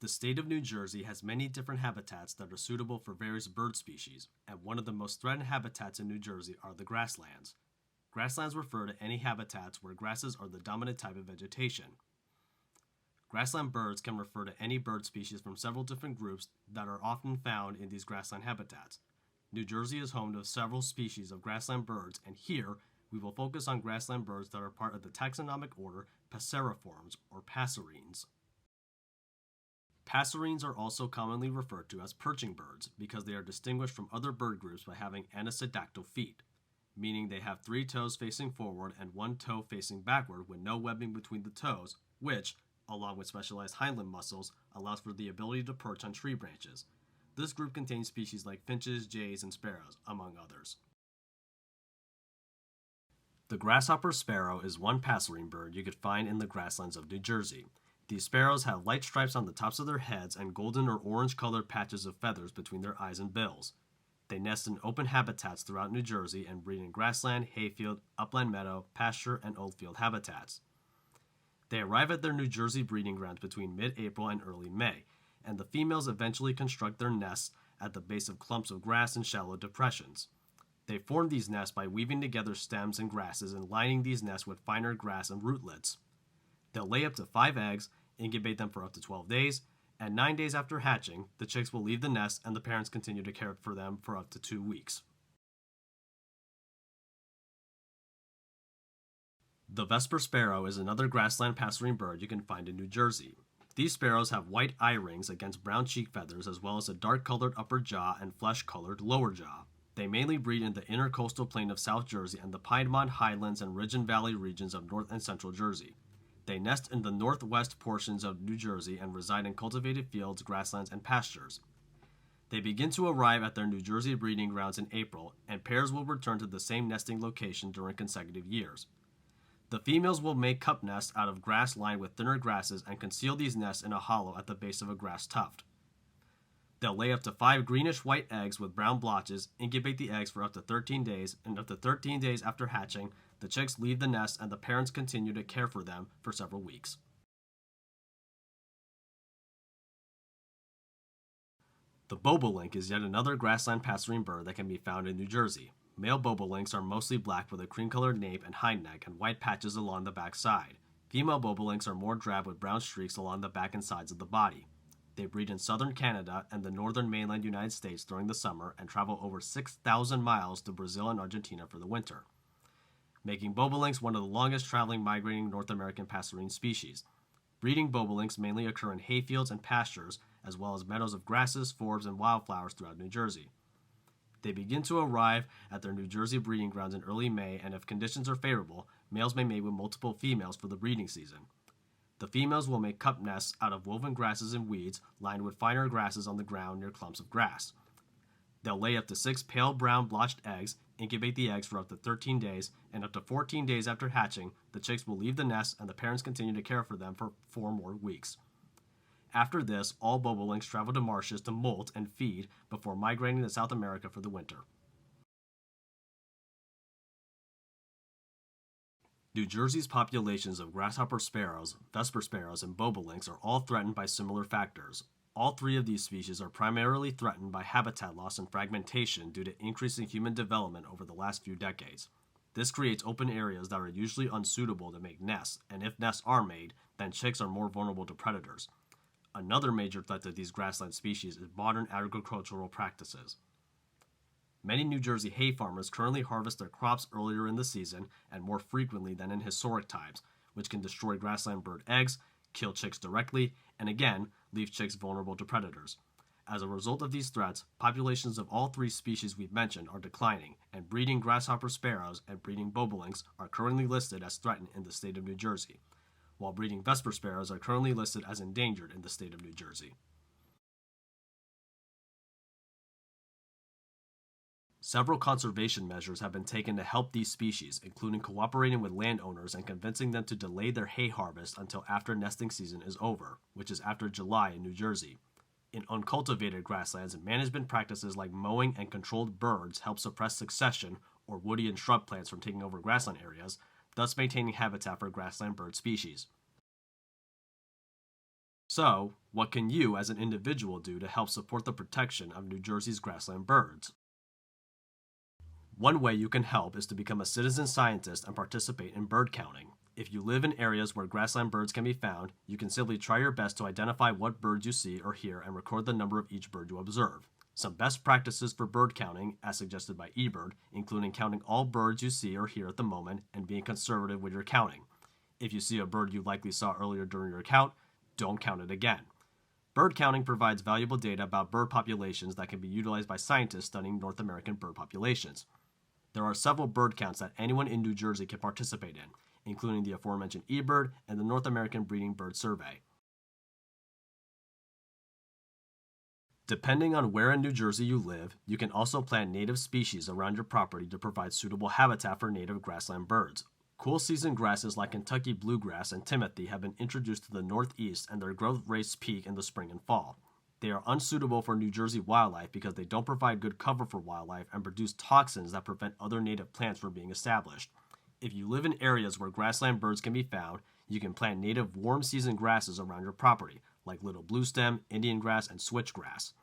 The state of New Jersey has many different habitats that are suitable for various bird species, and one of the most threatened habitats in New Jersey are the grasslands. Grasslands refer to any habitats where grasses are the dominant type of vegetation. Grassland birds can refer to any bird species from several different groups that are often found in these grassland habitats. New Jersey is home to several species of grassland birds, and here we will focus on grassland birds that are part of the taxonomic order Passeriformes or passerines. Passerines are also commonly referred to as perching birds because they are distinguished from other bird groups by having anisodactyl feet, meaning they have 3 toes facing forward and 1 toe facing backward with no webbing between the toes, which, along with specialized hind limb muscles, allows for the ability to perch on tree branches. This group contains species like finches, jays, and sparrows, among others. The grasshopper sparrow is one passerine bird you could find in the grasslands of New Jersey. These sparrows have light stripes on the tops of their heads and golden or orange-colored patches of feathers between their eyes and bills. They nest in open habitats throughout New Jersey and breed in grassland, hayfield, upland meadow, pasture, and oldfield habitats. They arrive at their New Jersey breeding grounds between mid-April and early May, and the females eventually construct their nests at the base of clumps of grass and shallow depressions. They form these nests by weaving together stems and grasses and lining these nests with finer grass and rootlets. They'll lay up to 5 eggs, incubate them for up to 12 days, and 9 days after hatching, the chicks will leave the nest and the parents continue to care for them for up to 2 weeks. The Vesper sparrow is another grassland passerine bird you can find in New Jersey. These sparrows have white eye rings against brown cheek feathers as well as a dark-colored upper jaw and flesh-colored lower jaw. They mainly breed in the intercoastal plain of South Jersey and the Piedmont, Highlands, and Ridge and Valley regions of North and Central Jersey. They nest in the northwest portions of New Jersey and reside in cultivated fields, grasslands, and pastures. They begin to arrive at their New Jersey breeding grounds in April, and pairs will return to the same nesting location during consecutive years. The females will make cup nests out of grass lined with thinner grasses and conceal these nests in a hollow at the base of a grass tuft. They'll lay up to 5 greenish-white eggs with brown blotches, incubate the eggs for up to 13 days, and up to 13 days after hatching, the chicks leave the nest and the parents continue to care for them for several weeks. The bobolink is yet another grassland passerine bird that can be found in New Jersey. Male bobolinks are mostly black with a cream-colored nape and hind neck and white patches along the back side. Female bobolinks are more drab with brown streaks along the back and sides of the body. They breed in southern Canada and the northern mainland United States during the summer and travel over 6,000 miles to Brazil and Argentina for the winter, making bobolinks one of the longest traveling migrating North American passerine species. Breeding bobolinks mainly occur in hayfields and pastures, as well as meadows of grasses, forbs, and wildflowers throughout New Jersey. They begin to arrive at their New Jersey breeding grounds in early May, and if conditions are favorable, males may mate with multiple females for the breeding season. The females will make cup nests out of woven grasses and weeds lined with finer grasses on the ground near clumps of grass. They'll lay up to 6 pale brown blotched eggs, incubate the eggs for up to 13 days, and up to 14 days after hatching, the chicks will leave the nest and the parents continue to care for them for 4 more weeks. After this, all bobolinks travel to marshes to molt and feed before migrating to South America for the winter. New Jersey's populations of grasshopper sparrows, vesper sparrows, and bobolinks are all threatened by similar factors. All 3 of these species are primarily threatened by habitat loss and fragmentation due to increasing human development over the last few decades. This creates open areas that are usually unsuitable to make nests, and if nests are made, then chicks are more vulnerable to predators. Another major threat to these grassland species is modern agricultural practices. Many New Jersey hay farmers currently harvest their crops earlier in the season and more frequently than in historic times, which can destroy grassland bird eggs, kill chicks directly, and again, leave chicks vulnerable to predators. As a result of these threats, populations of all 3 species we've mentioned are declining, and breeding grasshopper sparrows and breeding bobolinks are currently listed as threatened in the state of New Jersey, while breeding vesper sparrows are currently listed as endangered in the state of New Jersey. Several conservation measures have been taken to help these species, including cooperating with landowners and convincing them to delay their hay harvest until after nesting season is over, which is after July in New Jersey. In uncultivated grasslands, management practices like mowing and controlled birds help suppress succession or woody and shrub plants from taking over grassland areas, thus maintaining habitat for grassland bird species. So, what can you as an individual do to help support the protection of New Jersey's grassland birds? One way you can help is to become a citizen scientist and participate in bird counting. If you live in areas where grassland birds can be found, you can simply try your best to identify what birds you see or hear and record the number of each bird you observe. Some best practices for bird counting, as suggested by eBird, including counting all birds you see or hear at the moment and being conservative with your counting. If you see a bird you likely saw earlier during your count, don't count it again. Bird counting provides valuable data about bird populations that can be utilized by scientists studying North American bird populations. There are several bird counts that anyone in New Jersey can participate in, including the aforementioned eBird and the North American Breeding Bird Survey. Depending on where in New Jersey you live, you can also plant native species around your property to provide suitable habitat for native grassland birds. Cool season grasses like Kentucky bluegrass and timothy have been introduced to the Northeast, and their growth rates peak in the spring and fall. They are unsuitable for New Jersey wildlife because they don't provide good cover for wildlife and produce toxins that prevent other native plants from being established. If you live in areas where grassland birds can be found, you can plant native warm season grasses around your property, like little bluestem, Indian grass, and switchgrass.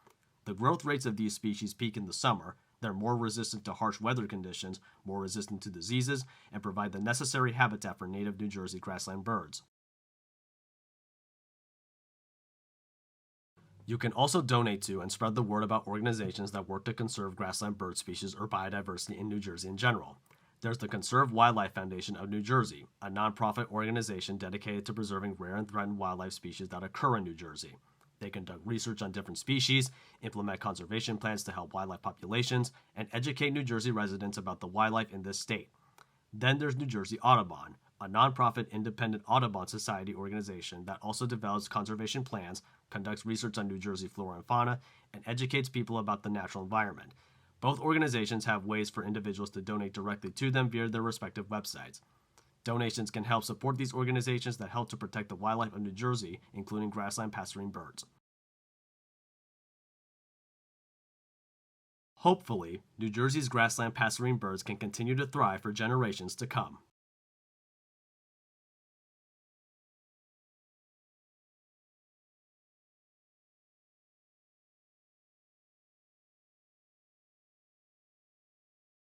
The growth rates of these species peak in the summer. They're more resistant to harsh weather conditions, more resistant to diseases, and provide the necessary habitat for native New Jersey grassland birds. You can also donate to and spread the word about organizations that work to conserve grassland bird species or biodiversity in New Jersey in general. There's the Conserve Wildlife Foundation of New Jersey, a nonprofit organization dedicated to preserving rare and threatened wildlife species that occur in New Jersey. They conduct research on different species, implement conservation plans to help wildlife populations, and educate New Jersey residents about the wildlife in this state. Then there's New Jersey Audubon, a nonprofit independent Audubon Society organization that also develops conservation plans, conducts research on New Jersey flora and fauna, and educates people about the natural environment. Both organizations have ways for individuals to donate directly to them via their respective websites. Donations can help support these organizations that help to protect the wildlife of New Jersey, including grassland passerine birds. Hopefully, New Jersey's grassland passerine birds can continue to thrive for generations to come.